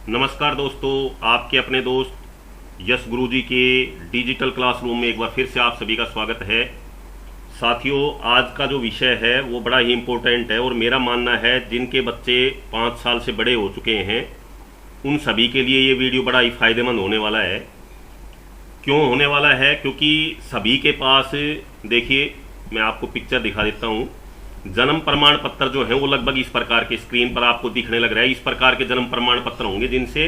नमस्कार दोस्तों, आपके अपने दोस्त यश गुरुजी के डिजिटल क्लासरूम में एक बार फिर से आप सभी का स्वागत है। साथियों, आज का जो विषय है वो बड़ा ही इम्पोर्टेंट है और मेरा मानना है जिनके बच्चे 5 साल से बड़े हो चुके हैं उन सभी के लिए ये वीडियो बड़ा ही फायदेमंद होने वाला है। क्यों होने वाला है? क्योंकि सभी के पास, देखिए मैं आपको पिक्चर दिखा देता हूँ। जन्म प्रमाण पत्र जो है वो लगभग इस प्रकार के स्क्रीन पर आपको दिखने लग रहा है। इस प्रकार के जन्म प्रमाण पत्र होंगे जिनसे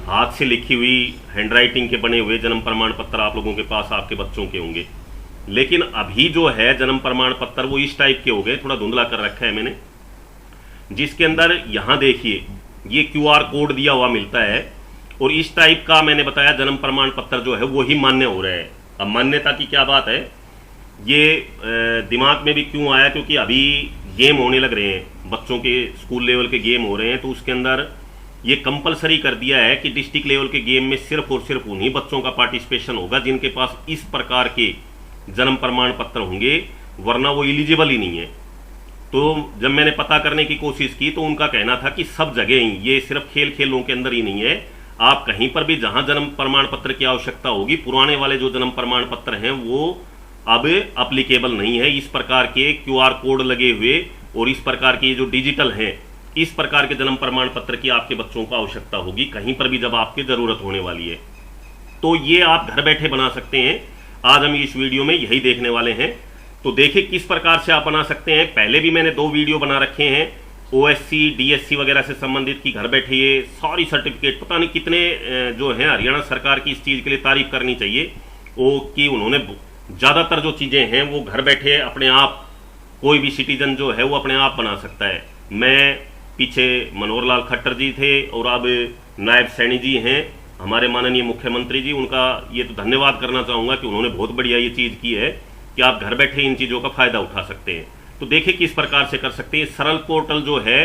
हाथ से लिखी हुई हैंडराइटिंग के बने हुए जन्म प्रमाण पत्र आप लोगों के पास आपके बच्चों के होंगे। लेकिन अभी जो है जन्म प्रमाण पत्र वो इस टाइप के हो गए, थोड़ा धुंधला कर रखा है मैंने, जिसके अंदर यहाँ देखिए ये QR कोड दिया हुआ मिलता है और इस टाइप का मैंने बताया जन्म प्रमाण पत्र जो है वो ही मान्य हो रहा है। अब मान्यता की क्या बात है, ये दिमाग में भी क्यों आया? क्योंकि अभी गेम होने लग रहे हैं, बच्चों के स्कूल लेवल के गेम हो रहे हैं, तो उसके अंदर ये कंपलसरी कर दिया है कि डिस्ट्रिक्ट लेवल के गेम में सिर्फ और सिर्फ उन्हीं बच्चों का पार्टिसिपेशन होगा जिनके पास इस प्रकार के जन्म प्रमाण पत्र होंगे, वरना वो एलिजिबल ही नहीं है। तो जब मैंने पता करने की कोशिश की तो उनका कहना था कि सब जगह ही, ये सिर्फ खेलों के अंदर ही नहीं है, आप कहीं पर भी जहां जन्म प्रमाण पत्र की आवश्यकता होगी, पुराने वाले जो जन्म प्रमाण पत्र हैं वो अब एप्लीकेबल नहीं है। इस प्रकार के QR कोड लगे हुए और इस प्रकार के जो डिजिटल हैं, इस प्रकार के जन्म प्रमाण पत्र की आपके बच्चों को आवश्यकता होगी कहीं पर भी जब आपकी जरूरत होने वाली है। तो ये आप घर बैठे बना सकते हैं। आज हम इस वीडियो में यही देखने वाले हैं। तो देखिए किस प्रकार से आप बना सकते हैं। पहले भी मैंने 2 वीडियो बना रखे हैं OSC DSC वगैरह से संबंधित, की घर बैठे ये सारी सर्टिफिकेट, पता नहीं कितने जो है हरियाणा सरकार की इस चीज़ के लिए तारीफ करनी चाहिए वो कि उन्होंने ज़्यादातर जो चीज़ें हैं वो घर बैठे अपने आप कोई भी सिटीजन जो है वो अपने आप बना सकता है। मैं पीछे मनोहर लाल खट्टर जी थे और अब नायब सैनी जी हैं हमारे माननीय मुख्यमंत्री जी, उनका ये तो धन्यवाद करना चाहूँगा कि उन्होंने बहुत बढ़िया ये चीज़ की है कि आप घर बैठे इन चीज़ों का फ़ायदा उठा सकते हैं। तो देखिए किस प्रकार से कर सकते हैं। सरल पोर्टल जो है,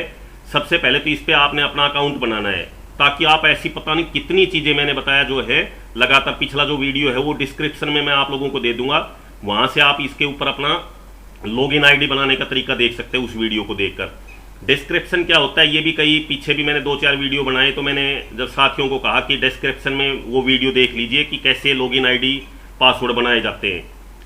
सबसे पहले तो इस पर आपने अपना अकाउंट बनाना है ताकि आप ऐसी पता नहीं कितनी चीज़ें मैंने बताया जो है लगातार। पिछला जो वीडियो है वो डिस्क्रिप्शन में मैं आप लोगों को दे दूंगा, वहां से आप इसके ऊपर अपना लॉगिन आईडी बनाने का तरीका देख सकते हैं उस वीडियो को देखकर। डिस्क्रिप्शन क्या होता है ये भी कई पीछे भी मैंने 2-4 वीडियो बनाए, तो मैंने जब साथियों को कहा कि डिस्क्रिप्शन में वो वीडियो देख लीजिए कि कैसे लॉगिन आईडी पासवर्ड बनाए जाते हैं।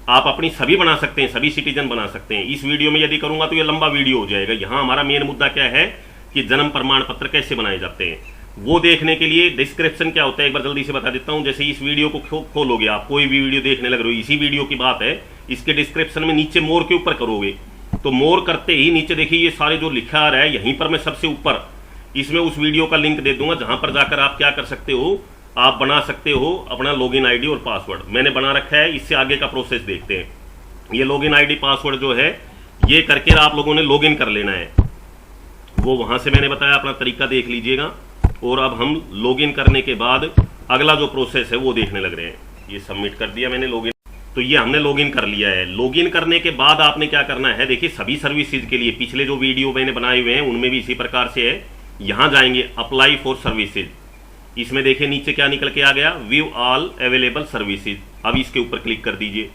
आप अपनी सभी बना सकते हैं, सभी सिटीजन बना सकते हैं। इस वीडियो में यदि करूंगा तो ये लंबा वीडियो हो जाएगा। यहाँ हमारा मेन मुद्दा क्या है कि जन्म प्रमाण पत्र कैसे बनाए जाते हैं, वो देखने के लिए डिस्क्रिप्शन क्या होता है एक बार जल्दी से बता देता हूं। जैसे इस वीडियो को खोलोगे, आप कोई भी वीडियो देखने लग रहे हो, इसी वीडियो की बात है, इसके डिस्क्रिप्शन में नीचे मोर के ऊपर करोगे तो मोर करते ही नीचे देखिए ये सारे जो लिखा आ रहा है, यहीं पर मैं सबसे ऊपर इसमें उस वीडियो का लिंक दे दूंगा जहां पर जाकर आप क्या कर सकते हो, आप बना सकते हो अपना लॉगिन आईडी और पासवर्ड। मैंने बना रखा है, इससे आगे का प्रोसेस देखते हैं। ये लॉगिन आईडी पासवर्ड जो है ये करके आप लोगों ने लॉगिन कर लेना है, वो वहां से मैंने बताया, अपना तरीका देख लीजिएगा। और अब हम लॉगिन करने के बाद अगला जो प्रोसेस है वो देखने लग रहे हैं। ये सबमिट कर दिया मैंने लॉगिन, तो ये हमने लॉगिन कर लिया है। लॉगिन करने के बाद आपने क्या करना है, देखिए सभी सर्विसेज के लिए पिछले जो वीडियो मैंने बनाए हुए हैं उनमें भी इसी प्रकार से है। यहां जाएंगे अप्लाई फॉर सर्विसेज, इसमें देखिए नीचे क्या निकल के आ गया, व्यू ऑल अवेलेबल सर्विसेज। अब इसके ऊपर क्लिक कर दीजिए।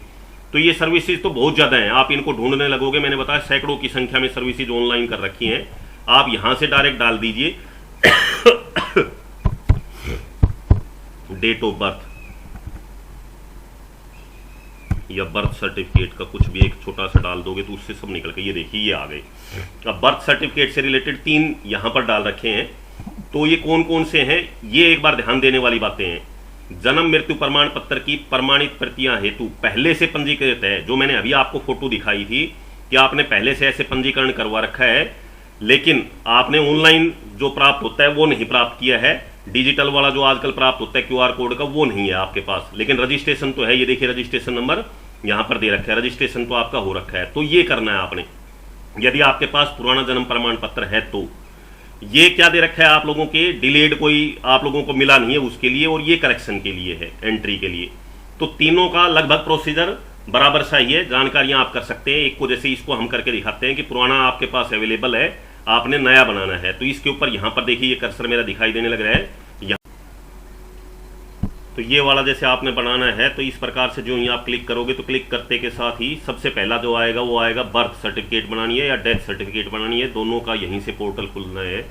तो ये सर्विसेज तो बहुत ज्यादा हैं, आप इनको ढूंढने लगोगे, मैंने बताया सैकड़ों की संख्या में सर्विसेज ऑनलाइन कर रखी हैं। आप यहां से डायरेक्ट डाल दीजिए डेट ऑफ बर्थ या बर्थ सर्टिफिकेट का कुछ भी एक छोटा सा डाल दोगे तो उससे सब निकल के ये देखिए ये आ गए। अब बर्थ सर्टिफिकेट से रिलेटेड 3 यहां पर डाल रखे हैं। तो ये कौन कौन से हैं, ये एक बार ध्यान देने वाली बातें हैं। जन्म मृत्यु प्रमाण पत्र की प्रमाणित प्रतियां हेतु पहले से पंजीकृत है, जो मैंने अभी आपको फोटो दिखाई थी कि आपने पहले से ऐसे पंजीकरण करवा रखा है, लेकिन आपने ऑनलाइन जो प्राप्त होता है वो नहीं प्राप्त किया है। डिजिटल वाला जो आजकल प्राप्त होता है QR कोड का, वो नहीं है आपके पास, लेकिन रजिस्ट्रेशन तो है। ये देखिए रजिस्ट्रेशन नंबर यहां पर दे रखा है, रजिस्ट्रेशन तो आपका हो रखा है। तो ये करना है आपने, यदि आपके पास पुराना जन्म प्रमाण पत्र है तो। ये क्या दे रखा है आप लोगों के, डिलेड कोई आप लोगों को मिला नहीं है उसके लिए, और ये करेक्शन के लिए है, एंट्री के लिए। तो तीनों का लगभग प्रोसीजर बराबर सा ही है, जानकारियां आप कर सकते हैं। एक को जैसे इसको हम करके दिखाते हैं कि पुराना आपके पास अवेलेबल है, आपने नया बनाना है, तो इसके ऊपर यहां पर देखिए ये कर्सर मेरा दिखाई देने लग रहा है यहाँ। तो ये वाला जैसे आपने बनाना है तो इस प्रकार से जो यहाँ आप क्लिक करोगे तो क्लिक करते के साथ ही सबसे पहला जो आएगा वो आएगा बर्थ सर्टिफिकेट बनानी है या डेथ सर्टिफिकेट बनानी है, दोनों का यहीं से पोर्टल खुलना है।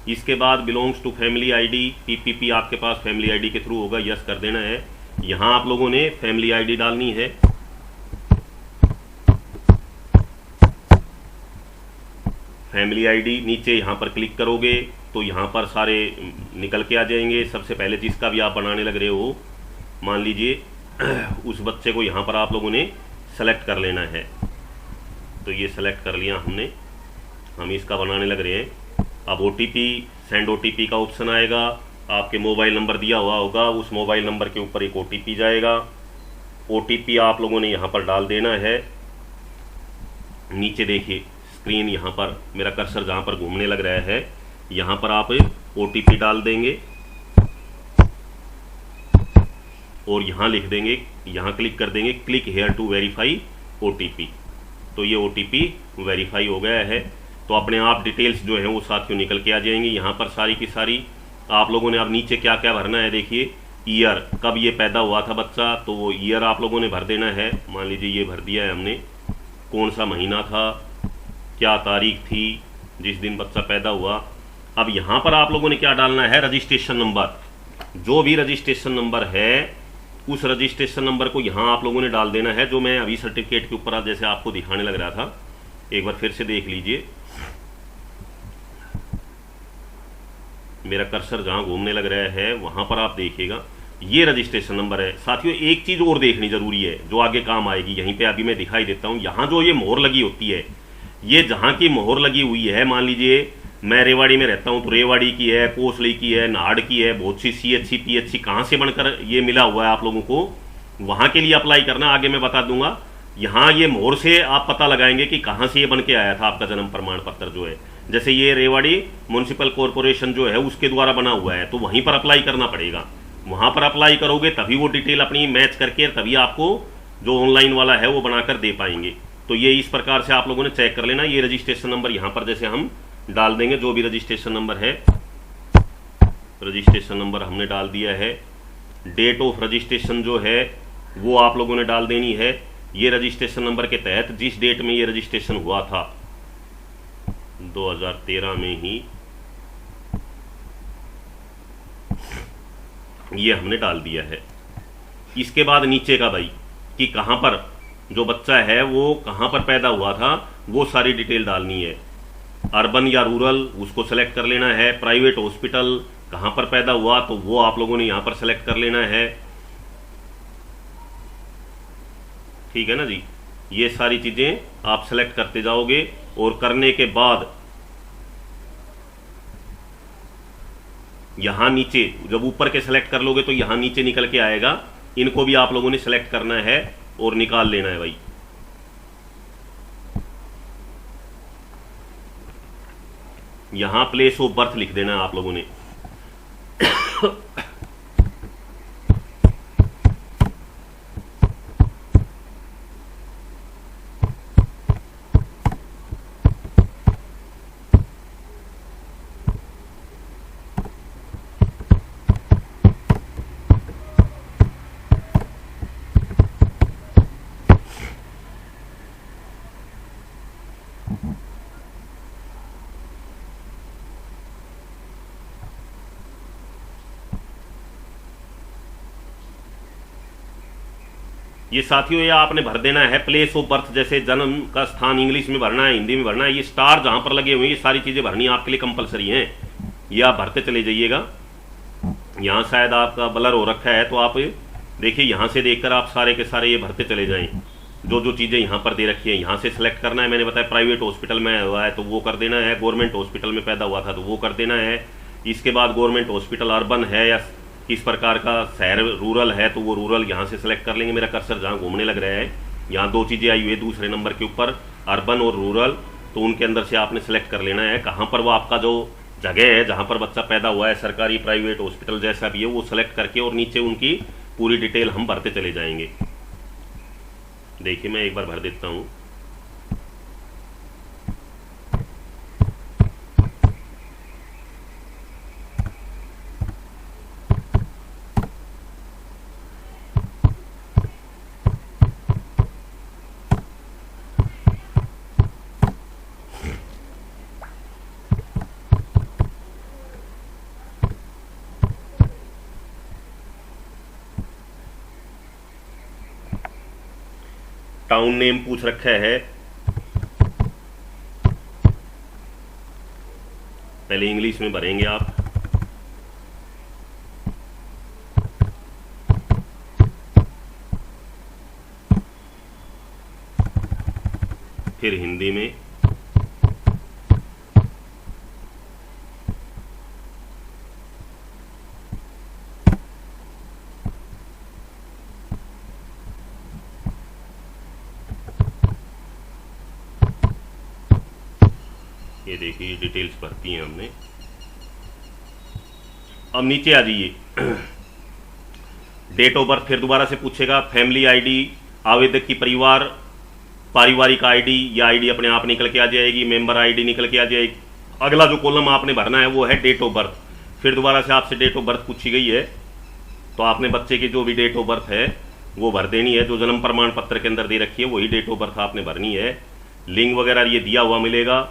इसके बाद belongs to family ID, PPP आपके पास फैमिली आईडी के थ्रू होगा, यस कर देना है। यहाँ आप लोगों ने फैमिली आईडी डालनी है। फैमिली आईडी नीचे यहाँ पर क्लिक करोगे तो यहाँ पर सारे निकल के आ जाएंगे। सबसे पहले जिसका भी आप बनाने लग रहे हो, मान लीजिए उस बच्चे को यहाँ पर आप लोगों ने सेलेक्ट कर लेना है। तो ये सेलेक्ट कर लिया हमने, हम इसका बनाने लग रहे हैं। अब ओटीपी, सेंड ओटीपी का ऑप्शन आएगा। आपके मोबाइल नंबर दिया हुआ होगा, उस मोबाइल नंबर के ऊपर एक ओटीपी जाएगा। ओटीपी आप लोगों ने यहाँ पर डाल देना है। नीचे देखिए स्क्रीन, यहाँ पर मेरा कर्सर जहाँ पर घूमने लग रहा है, यहाँ पर आप ओटीपी डाल देंगे और यहाँ लिख देंगे, यहाँ क्लिक कर देंगे click here to verify OTP. तो ये ओटीपी वेरीफाई हो गया है। तो अपने आप डिटेल्स जो है वो साथियों निकल के आ जाएंगी। यहाँ पर सारी की सारी आप लोगों ने अब नीचे क्या क्या भरना है देखिए, ईयर, कब ये पैदा हुआ था बच्चा, तो वो ईयर आप लोगों ने भर देना है। मान लीजिए ये भर दिया है हमने, कौन सा महीना था, क्या तारीख थी जिस दिन बच्चा पैदा हुआ। अब यहाँ पर आप लोगों ने क्या डालना है, रजिस्ट्रेशन नंबर। जो भी रजिस्ट्रेशन नंबर है उस रजिस्ट्रेशन नंबर को यहाँ आप लोगों ने डाल देना है, जो मैं अभी सर्टिफिकेट के ऊपर जैसे आपको दिखाने लग रहा था। एक बार फिर से देख लीजिए, मेरा कर्सर जहाँ घूमने लग रहा है वहाँ पर आप देखिएगा, ये रजिस्ट्रेशन नंबर है। साथियों एक चीज़ और देखनी जरूरी है जो आगे काम आएगी, यहीं पे अभी मैं दिखाई देता हूँ। यहाँ जो ये मोहर लगी होती है, ये जहाँ की मोहर लगी हुई है, मान लीजिए मैं रेवाड़ी में रहता हूँ तो रेवाड़ी की है, कोसली की है, नाहड़ की है, बहुत सी CHC PHC कहाँ से बनकर ये मिला हुआ है आप लोगों को, वहाँ के लिए अप्लाई करना, आगे मैं बता दूंगा। यहाँ ये मोहर से आप पता लगाएंगे कि कहाँ से ये बन के आया था आपका जन्म प्रमाण पत्र जो है। जैसे ये रेवाड़ी म्यूनिसिपल कॉरपोरेशन जो है उसके द्वारा बना हुआ है, तो वहीं पर अप्लाई करना पड़ेगा। वहाँ पर अप्लाई करोगे तभी वो डिटेल अपनी मैच करके तभी आपको जो ऑनलाइन वाला है वो बनाकर दे पाएंगे। तो ये इस प्रकार से आप लोगों ने चेक कर लेना। ये रजिस्ट्रेशन नंबर यहाँ पर जैसे हम डाल देंगे, जो भी रजिस्ट्रेशन नंबर है, रजिस्ट्रेशन नंबर हमने डाल दिया है। डेट ऑफ रजिस्ट्रेशन जो है वो आप लोगों ने डाल देनी है। ये रजिस्ट्रेशन नंबर के तहत जिस डेट में ये रजिस्ट्रेशन हुआ था 2013 में ही, ये हमने डाल दिया है। इसके बाद नीचे का भाई कि कहाँ पर जो बच्चा है वो कहाँ पर पैदा हुआ था, वो सारी डिटेल डालनी है। अर्बन या रूरल उसको सेलेक्ट कर लेना है। प्राइवेट हॉस्पिटल कहाँ पर पैदा हुआ तो वो आप लोगों ने यहाँ पर सेलेक्ट कर लेना है। ठीक है ना जी, ये सारी चीजें आप सेलेक्ट करते जाओगे और करने के बाद यहां नीचे जब ऊपर के सेलेक्ट कर लोगे तो यहां नीचे निकल के आएगा। इनको भी आप लोगों ने सेलेक्ट करना है और निकाल लेना है भाई। यहां प्लेस ऑफ बर्थ लिख देना है आप लोगों ने। ये साथियों ये आपने भर देना है प्लेस ऑफ बर्थ, जैसे जन्म का स्थान इंग्लिश में भरना है, हिंदी में भरना है। ये स्टार जहां पर लगे हुए हैं ये सारी चीजें भरनी आपके लिए कंपलसरी हैं, ये आप भरते चले जाइएगा। यहाँ शायद आपका ब्लर हो रखा है तो आप देखिए यहाँ से देखकर आप सारे के सारे ये भरते चले जाएं। जो जो चीज़ें यहाँ पर दे रखी हैं यहाँ से सिलेक्ट करना है। मैंने बताया प्राइवेट हॉस्पिटल में हुआ है तो वो कर देना है, गवर्नमेंट हॉस्पिटल में पैदा हुआ था तो वो कर देना है। इसके बाद गवर्नमेंट हॉस्पिटल अर्बन है या किस प्रकार का शहर रूरल है तो वो रूरल यहाँ से सिलेक्ट कर लेंगे। मेरा कर्सर जहाँ घूमने लग रहा है यहाँ दो चीज़ें आई हुई है दूसरे नंबर के ऊपर, अर्बन और रूरल, तो उनके अंदर से आपने सेलेक्ट कर लेना है कहाँ पर वो आपका जो जगह है जहाँ पर बच्चा पैदा हुआ है, सरकारी प्राइवेट हॉस्पिटल जैसा भी है वो सेलेक्ट करके और नीचे उनकी पूरी डिटेल हम भरते चले जाएंगे। देखिए मैं एक बार भर देता हूँ। टाउन नेम पूछ रखा है, पहले इंग्लिश में भरेंगे आप। फिर हिंदी में, ये देखिए डिटेल्स भरती हैं हमने। अब नीचे आ जाइए, डेट ऑफ बर्थ फिर दोबारा से पूछेगा, फैमिली आईडी, आवेदक की पारिवारिक आईडी, या आईडी अपने आप निकल के आ जाएगी, मेंबर आईडी निकल के आ जाएगी। अगला जो कॉलम आपने भरना है वो है डेट ऑफ बर्थ। फिर दोबारा से आपसे डेट ऑफ बर्थ पूछी गई है, तो आपने बच्चे की जो भी डेट ऑफ बर्थ है वो भर देनी है, जो जन्म प्रमाण पत्र के अंदर दे रखी है वही डेट ऑफ बर्थ आपने भरनी है। लिंग वगैरह ये दिया हुआ मिलेगा।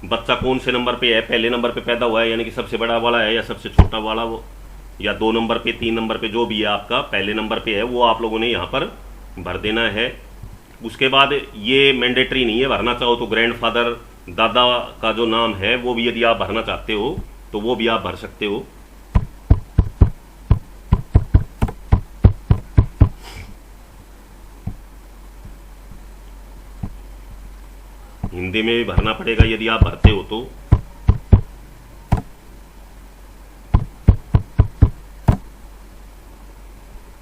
बच्चा कौन से नंबर पे है, पहले नंबर पे पैदा हुआ है यानी कि सबसे बड़ा वाला है, या सबसे छोटा वाला, वो या 2 नंबर पे, 3 नंबर पे, जो भी है आपका पहले नंबर पे है वो आप लोगों ने यहाँ पर भर देना है। उसके बाद ये मैंडेटरी नहीं है, भरना चाहो तो ग्रैंडफादर, दादा का जो नाम है वो भी यदि आप भरना चाहते हो तो वो भी आप भर सकते हो। हिंदी में भी भरना पड़ेगा यदि आप भरते हो तो।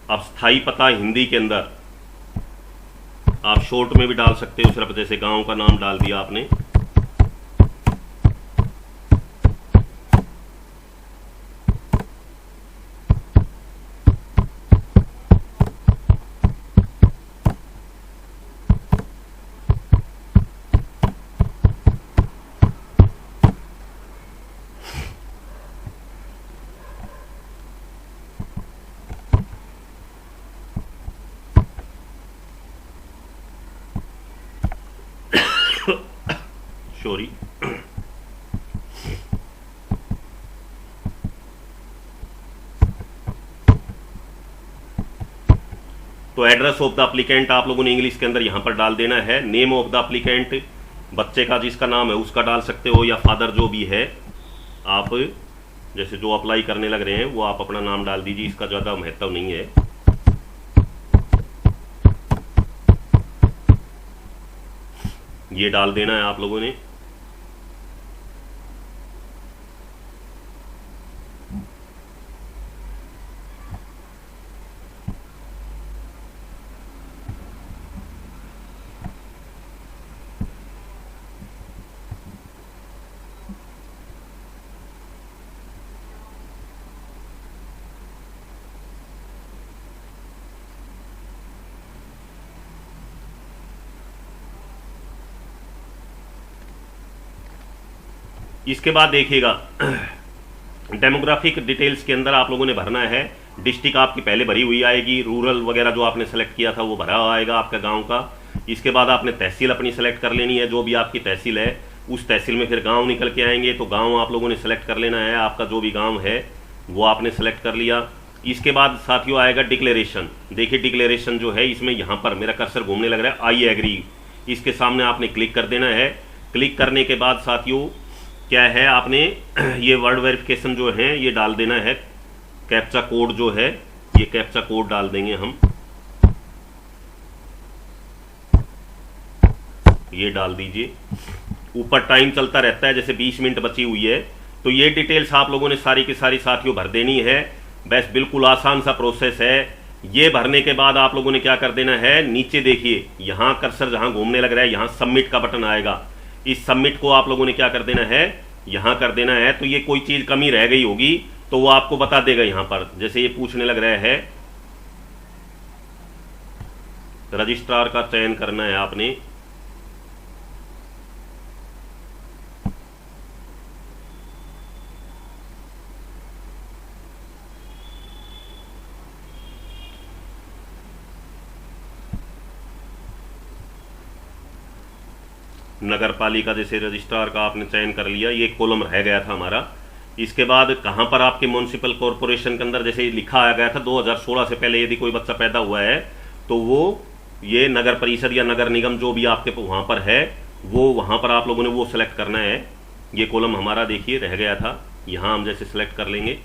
अब स्थायी पता हिंदी के अंदर आप शॉर्ट में भी डाल सकते हो, सिर्फ जैसे गांव का नाम डाल दिया आपने। सॉरी, तो एड्रेस ऑफ द एप्लीकेंट आप लोगों ने इंग्लिश के अंदर यहां पर डाल देना है। नेम ऑफ द एप्लीकेंट, बच्चे का जिसका नाम है उसका डाल सकते हो, या फादर जो भी है आप, जैसे जो अप्लाई करने लग रहे हैं वो आप अपना नाम डाल दीजिए, इसका ज़्यादा महत्व नहीं है। ये डाल देना है आप लोगों ने। इसके बाद देखिएगा डेमोग्राफिक डिटेल्स के अंदर आप लोगों ने भरना है। डिस्ट्रिक्ट आपकी पहले भरी हुई आएगी, रूरल वगैरह जो आपने सेलेक्ट किया था वो भरा आएगा आपका गांव का। इसके बाद आपने तहसील अपनी सेलेक्ट कर लेनी है, जो भी आपकी तहसील है उस तहसील में फिर गांव निकल के आएंगे, तो गांव आप लोगों ने सेलेक्ट कर लेना है। आपका जो भी गांव है वो आपने सेलेक्ट कर लिया। इसके बाद साथियों आएगा डिक्लेरेशन। देखिए डिक्लेरेशन जो है इसमें यहाँ पर मेरा कर्सर घूमने लग रहा है, आई एग्री, इसके सामने आपने क्लिक कर देना है। क्लिक करने के बाद साथियों क्या है, आपने ये वर्ड वेरिफिकेशन जो है ये डाल देना है। कैप्चा कोड जो है ये कैप्चा कोड डाल देंगे हम, ये डाल दीजिए। ऊपर टाइम चलता रहता है, जैसे 20 मिनट बची हुई है, तो ये डिटेल्स आप लोगों ने सारी की सारी साथियों भर देनी है। बस बिल्कुल आसान सा प्रोसेस है। ये भरने के बाद आप लोगों ने क्या कर देना है, नीचे देखिए यहां कर्सर जहां घूमने लग रहा है यहां सबमिट का बटन आएगा, इस सबमिट को आप लोगों ने क्या कर देना है, यहां कर देना है। तो ये कोई चीज कमी रह गई होगी तो वो आपको बता देगा यहां पर, जैसे ये पूछने लग रहा है रजिस्ट्रार का चयन करना है आपने। नगर पालिका जैसे रजिस्ट्रार का आपने चयन कर लिया, ये कॉलम रह गया था हमारा। इसके बाद कहां पर आपके म्युनिसिपल कॉरपोरेशन के अंदर जैसे लिखा आ गया था 2016 से पहले यदि कोई बच्चा पैदा हुआ है तो वो ये नगर परिषद या नगर निगम जो भी आपके वहां पर है, वो वहां पर आप लोगों ने वो सिलेक्ट करना है। ये कॉलम हमारा देखिए रह गया था, यहां हम जैसे सिलेक्ट कर लेंगे,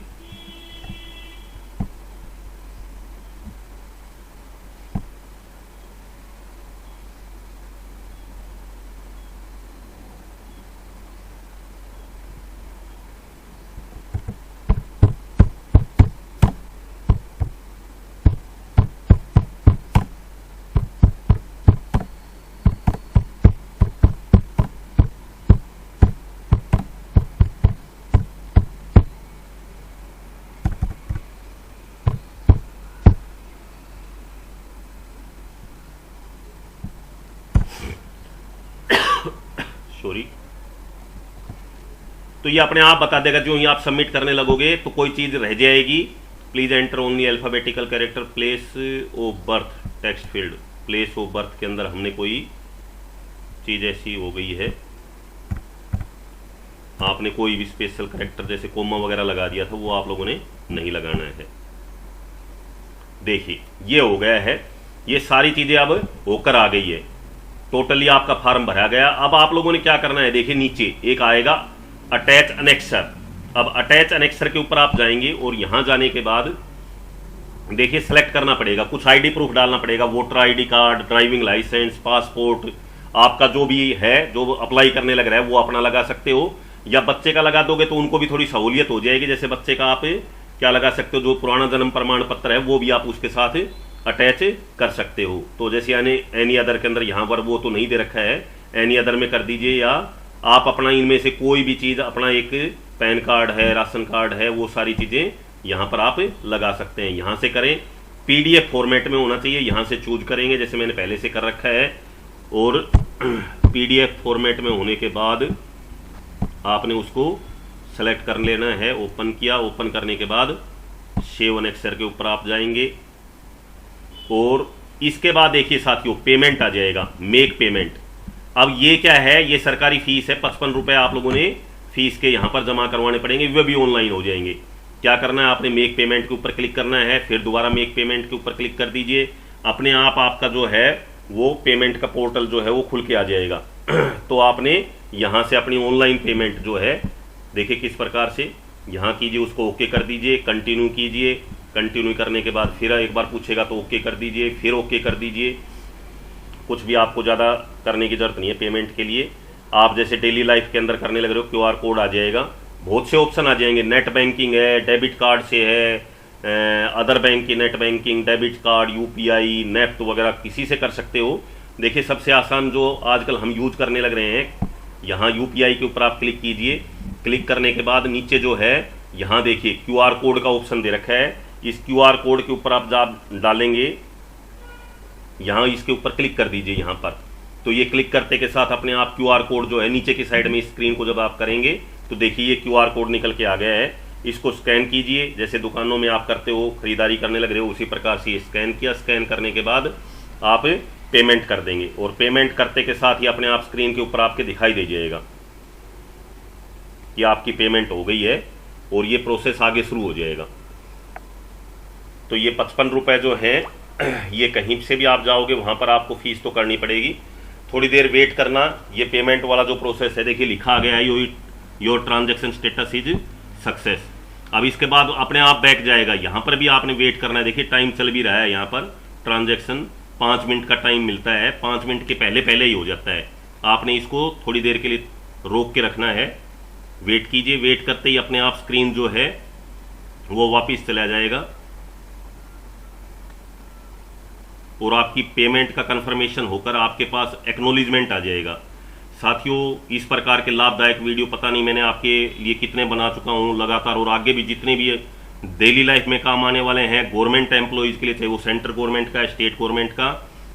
सॉरी। तो ये अपने आप बता देगा, जो ही आप सबमिट करने लगोगे तो कोई चीज रह जाएगी। Please enter only alphabetical character, place of birth text field, place of birth के अंदर हमने कोई चीज ऐसी हो गई है, आपने कोई भी स्पेशल कैरेक्टर जैसे कोमा वगैरह लगा दिया था, वो आप लोगों ने नहीं लगाना है। देखिए ये हो गया है, ये सारी चीजें अब होकर आ गई है, टोटली आपका फॉर्म भरा गया। अब आप लोगों ने क्या करना है, देखिए नीचे एक आएगा अटैच अनेक्सर। अब अटैच अनेक्सर के ऊपर आप जाएंगे और यहां जाने के बाद देखिए सेलेक्ट करना पड़ेगा, कुछ आईडी प्रूफ डालना पड़ेगा, voter ID card, driving licence, passport, आपका जो भी है, जो अप्लाई करने लग रहा है वो अपना लगा सकते हो, या बच्चे का लगा दोगे तो उनको भी थोड़ी सहूलियत हो जाएगी। जैसे बच्चे का आप क्या लगा सकते हो, जो पुराना जन्म प्रमाण पत्र है वो भी आप उसके साथ अटैच कर सकते हो। तो जैसे यानी एनी अदर के अंदर यहाँ पर वो तो नहीं दे रखा है, एनी अदर में कर दीजिए, या आप अपना इनमें से कोई भी चीज, अपना एक पैन कार्ड है, राशन कार्ड है, वो सारी चीजें यहाँ पर आप लगा सकते हैं। यहाँ से करें, पीडीएफ फॉर्मेट में होना चाहिए, यहाँ से चूज करेंगे जैसे मैंने पहले से कर रखा है, और पीडीएफ फॉर्मेट में होने के बाद आपने उसको सेलेक्ट कर लेना है। ओपन किया, ओपन करने के बाद सेव अनेक्सर के ऊपर आप जाएंगे, और इसके बाद देखिए साथियों पेमेंट आ जाएगा, मेक पेमेंट। अब ये क्या है, ये सरकारी फीस है, 55 रुपए आप लोगों ने फीस के यहाँ पर जमा करवाने पड़ेंगे, वे भी ऑनलाइन हो जाएंगे। क्या करना है, आपने मेक पेमेंट के ऊपर क्लिक करना है, फिर दोबारा मेक पेमेंट के ऊपर क्लिक कर दीजिए, अपने आप आपका जो है वो पेमेंट का पोर्टल जो है वो खुल के आ जाएगा। तो आपने यहाँ से अपनी ऑनलाइन पेमेंट जो है देखिए किस प्रकार से यहाँ कीजिए, उसको ओके कर दीजिए, कंटिन्यू कीजिए, कंटिन्यू करने के बाद फिर एक बार पूछेगा तो ओके कर दीजिए, फिर ओके कर दीजिए। कुछ भी आपको ज़्यादा करने की जरूरत नहीं है पेमेंट के लिए। आप जैसे डेली लाइफ के अंदर करने लग रहे हो, क्यूआर कोड आ जाएगा, बहुत से ऑप्शन आ जाएंगे, नेट बैंकिंग है, डेबिट कार्ड से है, अदर बैंक की net banking, debit card, UPI, NEFT वगैरह किसी से कर सकते हो। देखिए सबसे आसान जो आजकल हम यूज करने लग रहे हैं, यहाँ यूपीआई के ऊपर आप क्लिक कीजिए, क्लिक करने के बाद नीचे जो है यहाँ देखिए क्यूआर कोड का ऑप्शन दे रखा है, इस क्यूआर कोड के ऊपर आप जब डालेंगे, यहाँ इसके ऊपर क्लिक कर दीजिए यहाँ पर, तो ये क्लिक करते के साथ अपने आप क्यूआर कोड जो है नीचे की साइड में स्क्रीन को जब आप करेंगे तो देखिए ये क्यूआर कोड निकल के आ गया है। इसको स्कैन कीजिए, जैसे दुकानों में आप करते हो, खरीदारी करने लग रहे हो, उसी प्रकार से ये स्कैन किया, स्कैन करने के बाद आप पेमेंट कर देंगे, और पेमेंट करते के साथ ही अपने आप स्क्रीन के ऊपर आपके दिखाई दे जाएगा कि आपकी पेमेंट हो गई है, और ये प्रोसेस आगे शुरू हो जाएगा। तो ये 55 रुपए जो है, ये कहीं से भी आप जाओगे वहां पर आपको फीस तो करनी पड़ेगी, थोड़ी देर वेट करना। ये पेमेंट वाला जो प्रोसेस है देखिए लिखा आ गया है, your transaction status is success. अब इसके बाद अपने आप बैक जाएगा, यहाँ पर भी आपने वेट करना है। देखिए टाइम चल भी रहा है, यहाँ पर ट्रांजैक्शन 5 मिनट का टाइम मिलता है, 5 मिनट के पहले पहले ही हो जाता है। आपने इसको थोड़ी देर के लिए रोक के रखना है, वेट कीजिए, वेट करते ही अपने आप स्क्रीन जो है वो वापस चला जाएगा, और आपकी पेमेंट का कंफर्मेशन होकर आपके पास एक्नॉलेजमेंट आ जाएगा। साथियों इस प्रकार के लाभदायक वीडियो पता नहीं मैंने आपके लिए कितने बना चुका हूं लगातार, और आगे भी जितने भी डेली लाइफ में काम आने वाले हैं गवर्नमेंट एम्प्लॉयज के लिए, चाहे वो सेंट्रल गवर्नमेंट का, स्टेट गवर्नमेंट का,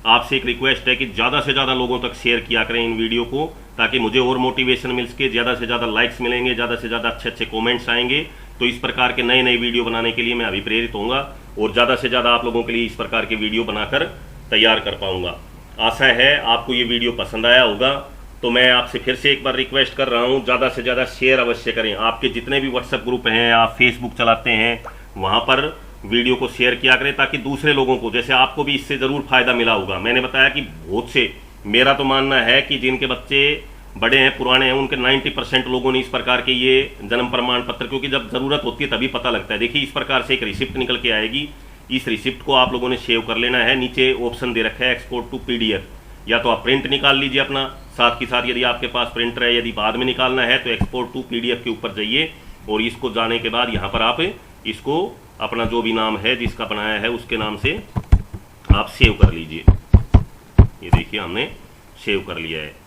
आपसे एक रिक्वेस्ट है कि ज़्यादा से ज़्यादा लोगों तक शेयर किया करें इन वीडियो को, ताकि मुझे और मोटिवेशन मिल सके, ज़्यादा से ज़्यादा लाइक्स मिलेंगे, ज़्यादा से ज़्यादा अच्छे अच्छे कमेंट्स आएंगे, तो इस प्रकार के नए नए वीडियो बनाने के लिए मैं अभी प्रेरित होऊंगा, और ज़्यादा से ज़्यादा आप लोगों के लिए इस प्रकार के वीडियो बनाकर तैयार कर पाऊंगा। आशा है आपको ये वीडियो पसंद आया होगा। तो मैं आपसे फिर से एक बार रिक्वेस्ट कर रहा हूँ, ज़्यादा से ज़्यादा शेयर अवश्य करें। आपके जितने भी व्हाट्सएप ग्रुप हैं, आप फेसबुक चलाते हैं, वहाँ पर वीडियो को शेयर किया करें ताकि दूसरे लोगों को, जैसे आपको भी इससे ज़रूर फायदा मिला होगा। मैंने बताया कि बहुत से, मेरा तो मानना है कि जिनके बच्चे बड़े हैं, पुराने हैं, उनके 90% लोगों ने इस प्रकार के ये जन्म प्रमाण पत्र, क्योंकि जब ज़रूरत होती है तभी पता लगता है। देखिए इस प्रकार से एक रिसिप्ट निकल के आएगी। इस रिसिप्ट को आप लोगों ने सेव कर लेना है। नीचे ऑप्शन दे रखा है एक्सपोर्ट टू PDF। या तो आप प्रिंट निकाल लीजिए अपना, साथ के साथ यदि आपके पास प्रिंटर है, यदि बाद में निकालना है तो एक्सपोर्ट टू PDF के ऊपर जाइए और इसको जाने के बाद यहाँ पर आप इसको अपना जो भी नाम है जिसका बनाया है उसके नाम से आप सेव कर लीजिए। ये देखिए हमने सेव कर लिया है।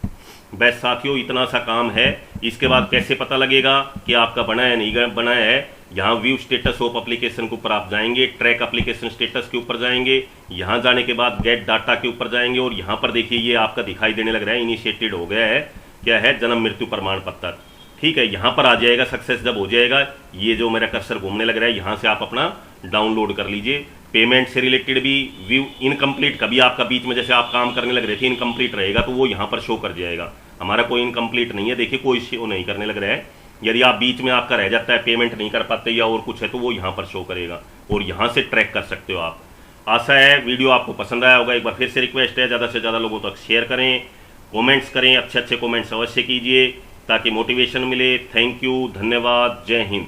बस साथियों इतना सा काम है। इसके बाद कैसे पता लगेगा कि आपका बना है नहीं बना है? यहाँ व्यू स्टेटस ऑफ एप्लीकेशन के ऊपर आप जाएंगे, ट्रैक एप्लीकेशन स्टेटस के ऊपर जाएंगे। यहाँ जाने के बाद गेट डाटा के ऊपर जाएंगे और यहाँ पर देखिए ये आपका दिखाई देने लग रहा है, इनिशिएटेड हो गया है। क्या है? जन्म मृत्यु प्रमाण पत्र। ठीक है, यहाँ पर आ जाएगा सक्सेस जब हो जाएगा। ये जो मेरा कर्सर घूमने लग रहा है यहाँ से आप अपना डाउनलोड कर लीजिए। पेमेंट से रिलेटेड भी व्यू इनकम्प्लीट, कभी आपका बीच में जैसे आप काम करने लग रहे थे इनकम्प्लीट रहेगा तो वो यहाँ पर शो कर जाएगा। हमारा कोई इनकम्प्लीट नहीं है, देखिए कोई शो नहीं करने लग रहा है। यदि आप बीच में आपका रह जाता है, पेमेंट नहीं कर पाते या और कुछ है तो वो यहाँ पर शो करेगा और यहाँ से ट्रैक कर सकते हो आप। आशा है वीडियो आपको पसंद आया होगा। एक बार फिर से रिक्वेस्ट है ज़्यादा से ज़्यादा लोगों तक शेयर करें, कमेंट्स करें, अच्छे अच्छे कमेंट्स अवश्य कीजिए ताकि मोटिवेशन मिले। थैंक यू, धन्यवाद, जय हिंद।